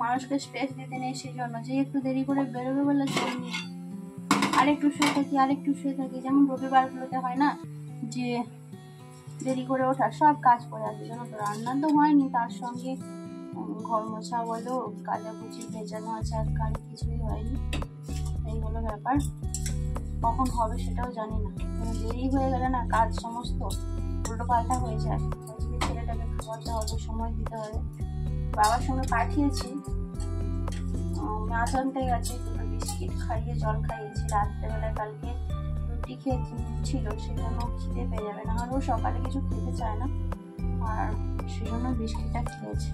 মানুষকে স্পেস দিতে নেই, সেই জন্য যে একটু দেরি করে বেরোবে বলে আরেকটু শুয়ে থাকি। যেমন রবিবারগুলোতে হয় না যে দেরি করে ওঠা, সব কাজ করে আসবে, জানো তো। রান্না তো হয়নি, তার সঙ্গে ঘর মোছা বলো, কাচাকুচি ভেজানো আছে, আর কাজ কিছুই হয়নি। এই হলো ব্যাপার। কখন হবে সেটাও জানি না, দেরি হয়ে গেলে না কাজ সমস্ত উল্টো পাল্টা হয়ে যায়। ছেলেটাকে খাওয়াতে হবে, সময় দিতে হবে। বাবার সঙ্গে পাঠিয়েছি, মাছ আনতে গেছে, দুটো বিস্কিট খাইয়ে জল খাইয়েছি। রাত্রেবেলায় কালকে রুটি খেয়েছিল, সেই জন্য খিদে পেয়ে যাবে না, আর ও সকালে কিছু খেতে চায় না, আর সেই জন্য বিস্কিটটা খেয়েছে।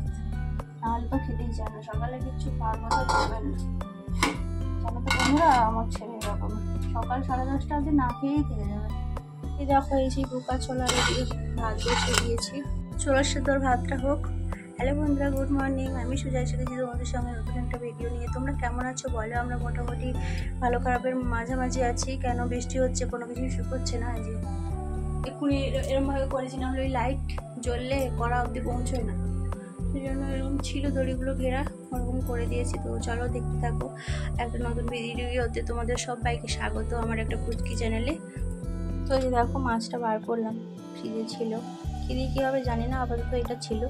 নাহলে তো খেতেই চায় না, সকালে কিছু খাওয়ার কথা বলবেন না। জানো তো বন্ধুরা, আমার ছেলে এরকম সকাল 10:30 অবধি না খেয়েই থেকে যাবে। এই দেখো, এই সেই বোকা ছোলার এদিকে ভাত বসিয়ে দিয়েছি, ছোলার সেদ্ধর ভাতটা হোক। হ্যালো বন্ধুরা, গুড মর্নিং। আমি সুজয় এসেছি তোমাদের সঙ্গে নতুন একটা ভিডিও নিয়ে। তোমরা কেমন আছো বলো? আমরা মোটামুটি ভালো খারাপের মাঝামাঝি আছি। কেন বৃষ্টি হচ্ছে, কোনো কিছু শুকোচ্ছে না। যে এক্ষুনি এরমভাবে করেছি, না হলে ওই লাইট জ্বললে কড়া অবধি পৌঁছয় না, সেই জন্য এরকম ছিল দড়িগুলো ঘেরা, ওরকম করে দিয়েছি। তো চলো দেখতে থাকো একটা নতুন ভিডিওতে। তোমাদের সবাইকে স্বাগত আমার একটা কুচকি চ্যানেলে। তো এই যে দেখো, মাছটা বার করলাম, ফ্রিজে ছিল, খিদে কী হবে জানি না, আপাতত এটা ছিল,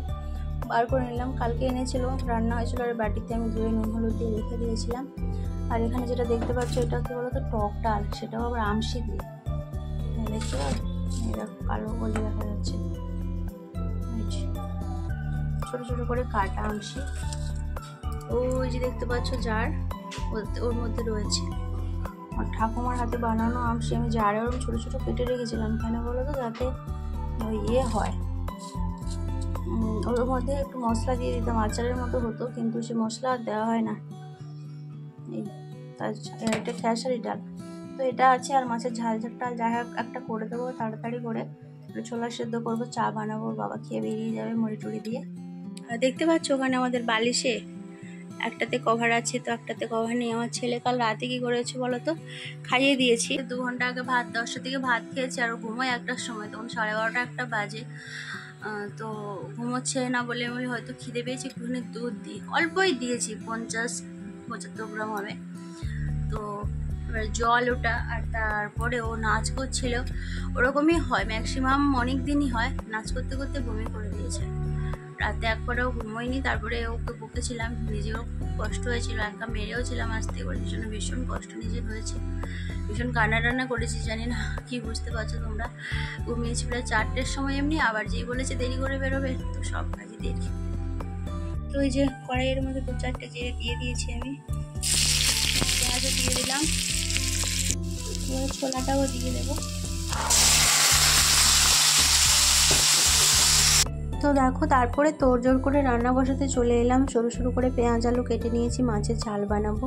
বার করে নিলাম। কালকে এনেছিল, রান্না হয়েছিল, আর বাটিতে আমি ধুয়ে নুন হলুদ দিয়ে রেখে দিয়েছিলাম। আর এখানে যেটা দেখতে পাচ্ছ, এটা কি বলতো, টক ডাল, সেটাও আবার আমশি দিয়ে। দেখতে পাচ্ছ, এরকম কালো গলি দেখা যাচ্ছে, ছোট ছোট করে কাটা আমশি। ওই যে দেখতে পাচ্ছ জার, ওর মধ্যে রয়েছে আর ঠাকুমার হাতে বানানো আমশি। আমি জারে ওরকম ছোট ছোট কেটে রেখেছিলাম, কেন বলো তো, যাতে ওই হয়, ওর মধ্যে একটু মশলা দিয়ে দিতাম, আচারের মতো হতো, কিন্তু সে মশলা আর দেওয়া হয় না। এই এটা খেসারি ডাল, তো এটা আছে। আর মাছের ঝাল ডাল যাই হোক একটা করে দেবো তাড়াতাড়ি করে, ছোলা সেদ্ধ করবো, চা বানাবো, বাবা খেয়ে বেরিয়ে যাবে মুড়ি টুড়ি দিয়ে। আর দেখতে পাচ্ছ ওখানে আমাদের বালিশে একটাতে কভার আছে, তো একটাতে কভার নেই। আমার ছেলে কাল রাতে কি করেছে বলো তো, খাইয়ে দিয়েছি 2 ঘন্টা আগে ভাত, 10টার দিকে ভাত খেয়েছে, আর ঘুমোয় 1টার সময়, তখন 12:30 1টা বাজে। তো ঘুমোচ্ছে না বলে আমি হয়তো খিদে পেয়েছি, একটুখানি দুধ দিই, অল্পই দিয়েছি, 50-75 গ্রাম হবে। তো এবার জল ওটা, আর তারপরে ও নাচ করছিল, ওরকমই হয় ম্যাক্সিমাম, অনেক দিনই হয়, নাচ করতে করতে বমি করে দিয়েছে। রাতে একবারেও ঘুমোয়নি, তারপরে ওকে বকেছিলাম, নিজেরও কষ্ট হয়েছিল, একা মেরেও ছিলাম আসতে করে, সেই জন্য ভীষণ কষ্ট নিজের হয়েছে, ভীষণ কান্না করেছি। জানি না কি বুঝতে পারছো তোমরা। ঘুমিয়েছি প্রায় 4টের সময় এমনি, আবার যেই বলেছে দেরি করে বেরোবে, তো সব কাজই দেরি। তো ওই যে কড়াইয়ের মধ্যে 2-4টে জিরে দিয়ে দিয়েছি আমি, পেঁয়াজও দিয়ে দিলাম, এবার ছোলাটাও দিয়ে দেবো। তো দেখো, তারপরে তোড়জোড় করে রান্না বসাতে চলে এলাম। সরু সরু করে পেঁয়াজ আলু কেটে নিয়েছি, মাছের ঝাল বানাবো।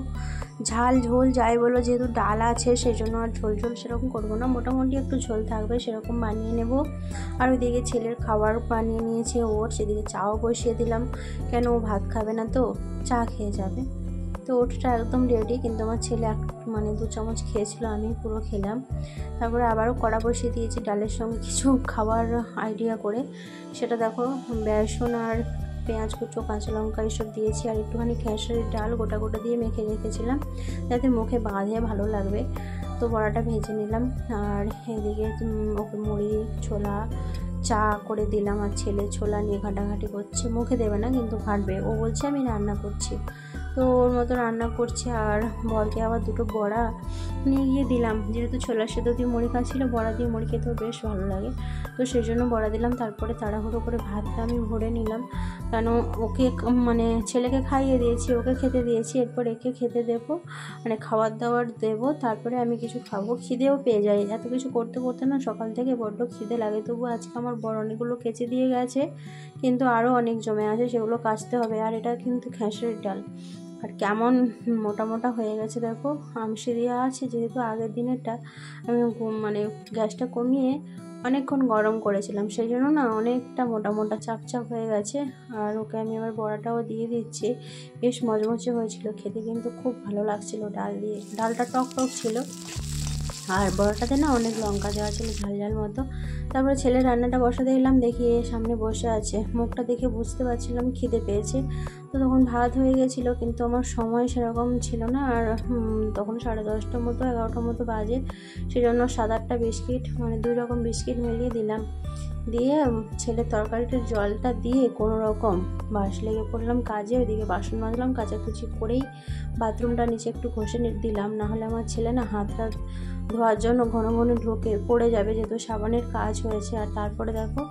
ঝাল ঝোল যাই বলো, যেহেতু ডাল আছে সেই জন্য আর ঝোল ঝোল সেরকম করবো না, মোটামুটি একটু ঝোল থাকবে সেরকম বানিয়ে নেব। আর ওইদিকে ছেলের খাবার বানিয়ে নিয়েছে ওর, সেদিকে চাও বসিয়ে দিলাম, কেন ও ভাত খাবে না, তো চা খেয়ে যাবে। তো ওটা একদম রেডি, কিন্তু আমার ছেলে 2 চামচ খেয়েছিল, আমি পুরো খেলাম। তারপরে আবারও কড়া বসিয়ে দিয়েছি ডালের সঙ্গে কিছু খাবার আইডিয়া করে। সেটা দেখো, বেসন আর পেঁয়াজ কুচো, কাঁচা লঙ্কা এসব দিয়েছি, আর একটুখানি খেসারির ডাল গোটা গোটা দিয়ে মেখে রেখেছিলাম, যাতে মুখে বাঁধে ভালো লাগবে। তো বড়াটা ভেজে নিলাম, আর এদিকে ওকে মুড়ি ছোলা চা করে দিলাম। আর ছেলে ছোলা নিয়ে ঘাটাঘাটি করছে, মুখে দেবে না কিন্তু ঘাটবে, ও বলছে আমি রান্না করছি, তো ওর মতো রান্না করছে। আর বরকে আবার 2টো বড়া নিয়ে গিয়ে দিলাম, যেহেতু ছোলার সেদ্ধ দিয়ে মুড়ি খাচ্ছিলো, বড়া দিয়ে মুড়ি খেতেও বেশ ভালো লাগে, তো সেই জন্য বড়া দিলাম। তারপরে তাড়াহুড়ো করে ভাতটা আমি ভরে নিলাম, কেন ওকে মানে ছেলেকে খাইয়ে দিয়েছি, ওকে খেতে দিয়েছি, এরপর একে খেতে দেবো, মানে খাবার দাবার দেবো, তারপরে আমি কিছু খাবো। খিদেও পেয়ে যাই, এত কিছু করতে করতে না সকাল থেকে বড্ড খিদে লাগে। তবু আজকে আমার বড় অনেকগুলো কেচে দিয়ে গেছে, কিন্তু আরও অনেক জমে আছে, সেগুলো কাচতে হবে। আর এটা কিন্তু খেসারির ডাল, আর কেমন মোটা মোটা হয়ে গেছে দেখো, আমসি দেওয়া আছে, যেহেতু আগের দিনেরটা আমি মানে গ্যাসটা কমিয়ে অনেকক্ষণ গরম করেছিলাম, সেই জন্য না অনেকটা মোটা মোটা চাপ হয়ে গেছে। আর ওকে আমি আবার বড়াটাও দিয়ে দিচ্ছি, বেশ মচমচে হয়েছিল খেতে, কিন্তু খুব ভালো লাগছিল ডাল দিয়ে, ডালটা টক টক ছিল। আর বড়টাতে না অনেক লঙ্কা দেওয়া ছিল, ঝাল ঝাল মতো। তারপরে ছেলের রান্নাটা বসাতে এলাম, দেখি সামনে বসে আছে, মুখটা দেখে বুঝতে পারছিলাম খিদে পেয়েছে। তো তখন ভাত হয়ে গেছিলো, কিন্তু আমার সময় সেরকম ছিল না। আর তখন 10:30টার মতো 11টার মতো বাজে, সেই জন্য 7-8টা বিস্কিট, মানে 2 রকম বিস্কিট মিলিয়ে দিলাম। দিয়ে ছেলের তরকারিটার জলটা দিয়ে কোনো রকম বাস লেগে পড়লাম কাজে। ওইদিকে বাসন মাজলাম, কাচাকুচি করেই বাথরুমটা নিচে একটু ঘষে দিলাম, নাহলে আমার ছেলে না হাত টাত ধোয়ার জন্য ঘন ঘন ঢোকে, পড়ে যাবে, যেহেতু সাবানের কাজ হয়েছে। আর তারপরে দেখো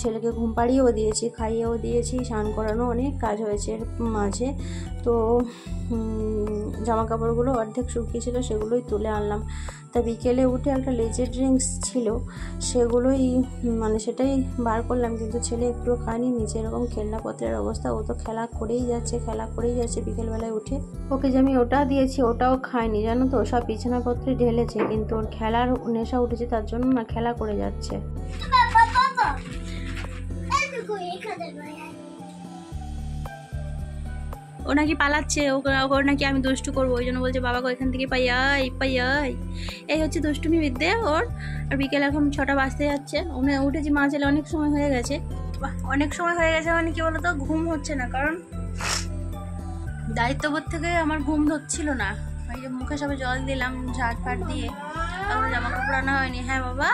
ছেলেকে ঘুম পাড়িয়েও দিয়েছি, খাইয়েও দিয়েছি, স্নান করানো, অনেক কাজ হয়েছে এর মাঝে। তো জামা কাপড়গুলো অর্ধেক শুকিয়েছিল, সেগুলোই তুলে আনলাম। তা বিকেলে উঠে একটা লেজের ড্রিঙ্কস ছিল, সেগুলোই মানে সেটাই বার করলাম, কিন্তু ছেলে একটু খায়নি। নিচে এরকম খেলনাপত্রের অবস্থা, ও তো খেলা করেই যাচ্ছে বিকেলবেলায় উঠে। ওকে যে আমি ওটা দিয়েছি ওটাও খায়নি, জানো তো, সব বিছানাপত্রে ঢেলেছে, কিন্তু ওর খেলার নেশা উঠেছে, তার জন্য না খেলা করে যাচ্ছে। ও নাকি পালাচ্ছে, ওর নাকি আমি দুষ্টু করবো, ওই জন্য বলছে বাবাকে এখান থেকে পাইয়াই। এই হচ্ছে দুষ্টুমি বিদ্যে ওর। আর বিকেল এখন 6টা বাজতে যাচ্ছে, উঠেছি, মা ছেলে অনেক সময় হয়ে গেছে। মানে কি বলতো, ঘুম হচ্ছে না, কারণ দায়িত্ববোধ থেকে আমার ঘুম ধরছিল না। ওই যে মুখে সবে জল দিলাম ঝাড় ফাট দিয়ে, তখন জামা কাপড় আনা হয়নি। হ্যাঁ বাবা,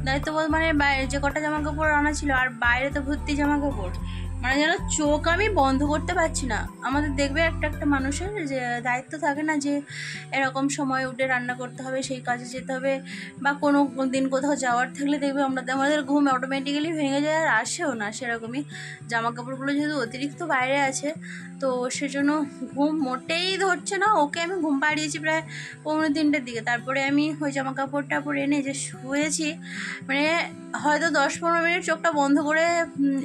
দায়িত্ববোধ মানে বাইরে যে কটা জামা কাপড় আনা ছিল, আর বাইরে তো ভর্তি জামা কাপড়, মানে যেন চোখ আমি বন্ধ করতে পারছি না। আমাদের দেখবে একটা মানুষের যে দায়িত্ব থাকে না, যে এরকম সময় উঠে রান্না করতে হবে, সেই কাজে যেতে হবে, বা কোনো দিন কোথাও যাওয়ার থাকলে দেখবে আমাদের ঘুম অটোমেটিক্যালি ভেঙে যায়, আর আসেও না সেরকমই। জামা কাপড়গুলো যেহেতু অতিরিক্ত বাইরে আছে, তো সেজন্য ঘুম মোটেই ধরছে না। ওকে আমি ঘুম পাড়িয়েছি প্রায় 2:45টার দিকে, তারপরে আমি ওই জামা কাপড়টা পরে এনে যে শুয়েছি, মানে হয়তো 10-15 মিনিট চোখটা বন্ধ করে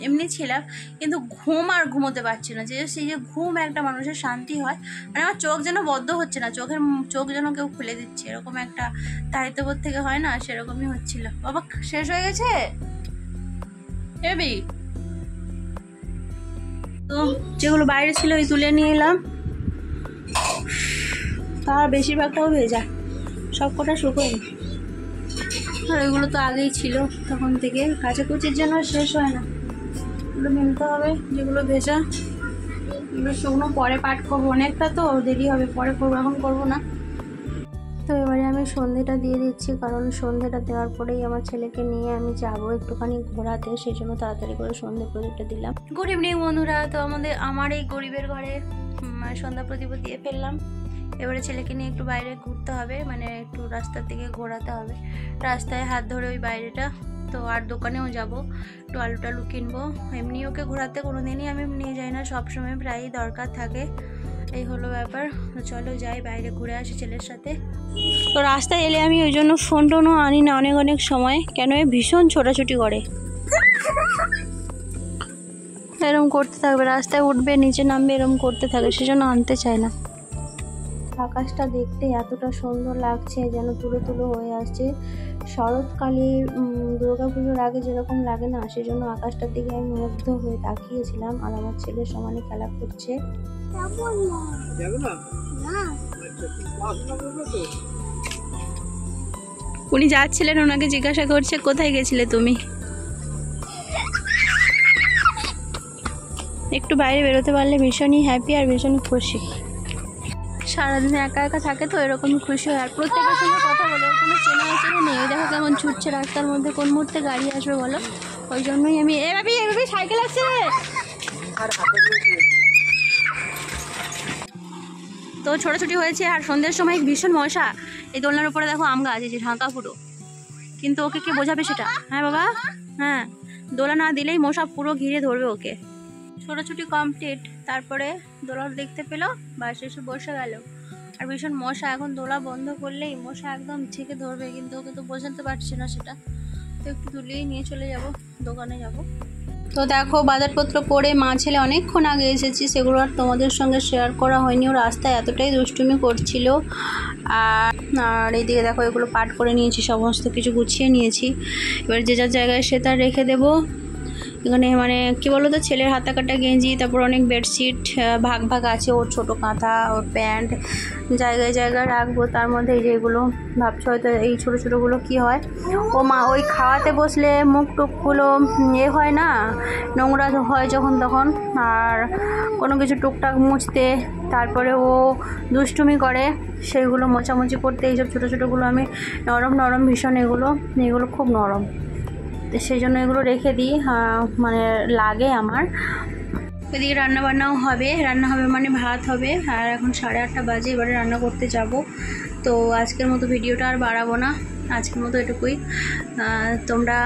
এমনি ছিলাম, কিন্তু ঘুম আর ঘুমোতে পারছি না। যে সেই যে ঘুম একটা মানুষের শান্তি হয়, মানে আমার চোখ যেন বদ্ধ হচ্ছে না, চোখ যেন কেউ খুলে দিচ্ছে, এরকম একটা দায়িত্ববোধ থেকে হয় না, সেরকমই হচ্ছিল। বাবা শেষ হয়ে গেছে এবি, তো যেগুলো বাইরে ছিল ওই তুলে নিয়ে এলাম, তার বেশিরভাগটাও ভেজা, সব কটা শুকোয়নি। আর এগুলো তো আগেই ছিল, তখন থেকে কাচাকুচির জন্য শেষ হয় না, এগুলো মিলতে হবে। যেগুলো ভেজা এগুলো শুকনো পরে পাট করবো, অনেকটা তো দেরি হবে, পরে করবো, এখন করবো না। তো এবারে আমি সন্ধেটা দিয়ে দিচ্ছি, কারণ সন্ধেটা দেওয়ার পরেই আমার ছেলেকে নিয়ে আমি যাবো একটুখানি ঘোরাতে, সেই জন্য তাড়াতাড়ি করে সন্ধে প্রদীপটা দিলাম। গুড ইভিনিং বন্ধুরা, তো আমার এই গরিবের ঘরে সন্ধ্যা প্রদীপ দিয়ে ফেললাম। এবারে ছেলেকে নিয়ে একটু বাইরে ঘুরতে হবে, মানে একটু রাস্তার দিকে ঘোরাতে হবে, রাস্তায় হাত ধরে ওই বাইরেটা। তো আর দোকানেও যাব, একটু আলু টালু কিনবো। এমনি ওকে ঘোরাতে কোনো দিনই আমি নিয়ে যাই না, সবসময় প্রায়ই দরকার থাকে, এই হলো ব্যাপার। তো চলো যাই, বাইরে ঘুরে আসি ছেলের সাথে। তো রাস্তায় এলে আমি ওই জন্য ফোন টোনও আনি না অনেক সময়, কেন ভীষণ ছোটাছুটি করে, এরম করতে থাকবে, রাস্তায় উঠবে নিচে নামবে, এরম করতে থাকে, সেজন্য আনতে চাই না। আকাশটা দেখতে এতটা সুন্দর লাগছে, যেন তুলো তুলো হয়ে আসছে। শরৎকালে দুর্গাপুজোর আগে যেরকম লাগে না, সেজন্য আকাশটার দিকে আমি মুগ্ধ হয়ে তাকিয়েছিলাম। আর আমার ছেলে সমানে খেলা করছে। উনি যাচ্ছিলেন, ওনাকে জিজ্ঞাসা করছে কোথায় গেছিলে তুমি। একটু বাইরে বেরোতে পারলে ভীষণই হ্যাপি আর ভীষণই খুশি। সারাদিন একা একা থাকে তো এরকমই খুশি হয়। আর প্রত্যেকের সঙ্গে কথা বলে, কোনো চেনা নেই। ওই দেখো কেমন ছুটছে রাস্তার মধ্যে, কোন মুহূর্তে গাড়ি আসবে বলো। ওই জন্যই আমি এভাবেই সাইকেল আসছে। তো ছোটাছুটি হয়েছে, আর সন্ধ্যের সময় ভীষণ মশা। এই দোলনার উপরে দেখো আম গাছ আছে ঢাকা পুরো, কিন্তু ওকে কে বোঝাবে সেটা। হ্যাঁ বাবা, হ্যাঁ, দোলা না দিলেই মশা পুরো ঘিরে ধরবে ওকে। ছোটাছুটি কমপ্লিট, তারপরে দোলা দেখতে পেলো, বাস এসে বসে গেল। আর ভীষণ মশা, এখন দোলা বন্ধ করলেই মশা একদম ছেঁকে ধরবে, কিন্তু ওকে তো বোঝাতে পারছি না সেটা। তো একটু তুলিয়েই নিয়ে চলে যাব, দোকানে যাব। তো দেখো বাজারপত্র করে মা ছেলে অনেকক্ষণ আগে এসেছি, সেগুলো আর তোমাদের সঙ্গে শেয়ার করা হয়নি। ও রাস্তায় এতটাই দুষ্টুমি করছিল। আর এইদিকে দেখো এগুলো পাট করে নিয়েছি, সমস্ত কিছু গুছিয়ে নিয়েছি। এবার যে যার জায়গায় সে তার রেখে দেবো। এখানে মানে কী বলো তো, ছেলের হাতা কাটা গেঞ্জি, তারপর অনেক বেডশিট ভাগ ভাগ আছে, ওর ছোটো কাঁথা, ওর প্যান্ট জায়গায় জায়গায় রাখবো। তার মধ্যে এই যেগুলো ভাবছো হয়তো এই ছোটো ছোটোগুলো কী হয়, ও মা ওই খাওয়াতে বসলে মুখ টুকগুলো হয় না, নোংরা হয় যখন তখন, আর কোনো কিছু টুকটাক মুছতে, তারপরে ও দুষ্টুমি করে সেইগুলো মোছামুছি করতে, এইসব ছোটো ছোটোগুলো আমি নরম নরম ভীষণ, এগুলো খুব নরম, সেই জন্য এগুলো রেখে দিই, মানে লাগে আমার। এদিকে রান্নাবান্নাও হবে, রান্না হবে মানে ভাত হবে, আর এখন 8:30 বাজে, এবারে রান্না করতে যাব। তো আজকের মতো ভিডিওটা আর বাড়াবো না, আজকের মতো এটুকুই। তোমরা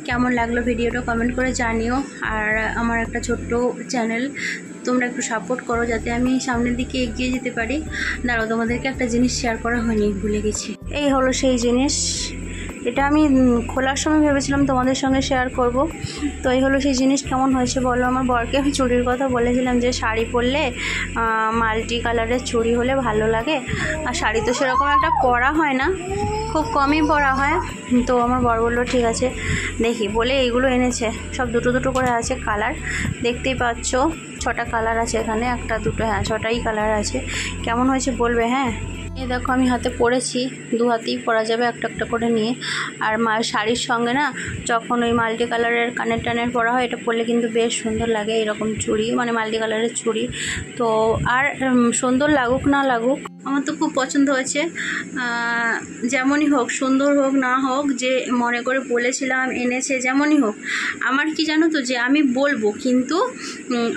কেমন লাগলো ভিডিওটা কমেন্ট করে জানিও, আর আমার একটা ছোট্ট চ্যানেল, তোমরা একটু সাপোর্ট করো যাতে আমি সামনের দিকে এগিয়ে যেতে পারি। দাঁড়াও, তোমাদেরকে একটা জিনিস শেয়ার করা হয়নি, ভুলে গেছি। এই হলো সেই জিনিস, এটা আমি খোলার সময় ভেবেছিলাম তোমাদের সঙ্গে শেয়ার করব। তো এই হলো সেই জিনিস, কেমন হয়েছে বলো। আমার বরকে আমি চুড়ির কথা বলেছিলাম যে শাড়ি পরলে মাল্টি কালারের চুড়ি হলে ভালো লাগে, আর শাড়ি তো সেরকম একটা পরা হয় না, খুব কমই পরা হয়। তো আমার বর বললো ঠিক আছে দেখি, বলে এইগুলো এনেছে, সব দুটো দুটো করে আছে কালার, দেখতেই পাচ্ছ 6টা কালার আছে এখানে, 1টা 2টো, হ্যাঁ 6টাই কালার আছে। কেমন হয়েছে বলবে। হ্যাঁ, এই দেখো আমি হাতে পরেছি, 2 হাতেই পরা যাবে একটা একটা করে নিয়ে। আর শাড়ির সঙ্গে না যখন ওই মাল্টি কালারের কানের টানের পরা হয়, এটা পরলে কিন্তু বেশ সুন্দর লাগে, এরকম চুড়ি, মানে মাল্টি কালারের চুড়ি। তো আর সুন্দর লাগুক না লাগুক, আমার তো খুব পছন্দ হয়েছে। যেমনই হোক, সুন্দর হোক না হোক, যে মনে করে বলেছিলাম এনেছে, যেমনই হোক, আমার কি জানো তো, যে আমি বলবো কিন্তু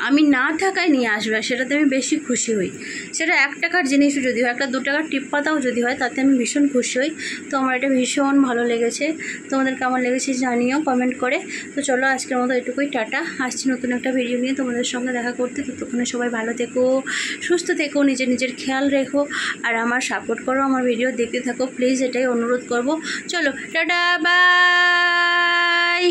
আমি না থাকায় নিয়ে আসবে, সেটাতে আমি বেশি খুশি হই। সেটা 1 টাকার জিনিসও যদি হয়, 1 2 টাকার টিপ পাতাও যদি হয়, তাতে আমি ভীষণ খুশি হই। তো আমার এটা ভীষণ ভালো লেগেছে, তোমাদের কেমন লেগেছে জানিও কমেন্ট করে। তো চলো আজকের মতো এটুকুই, টাটা, আসছি নতুন একটা ভিডিও নিয়ে তোমাদের সঙ্গে দেখা করতে। ততক্ষণে সবাই ভালো থেকো, সুস্থ থেকো, নিজের খেয়াল রেখো, আর আমার সাপোর্ট করো, আমার ভিডিও দেখতে থাকো প্লিজ, এটাই অনুরোধ করব। চলো টাটা, বাই।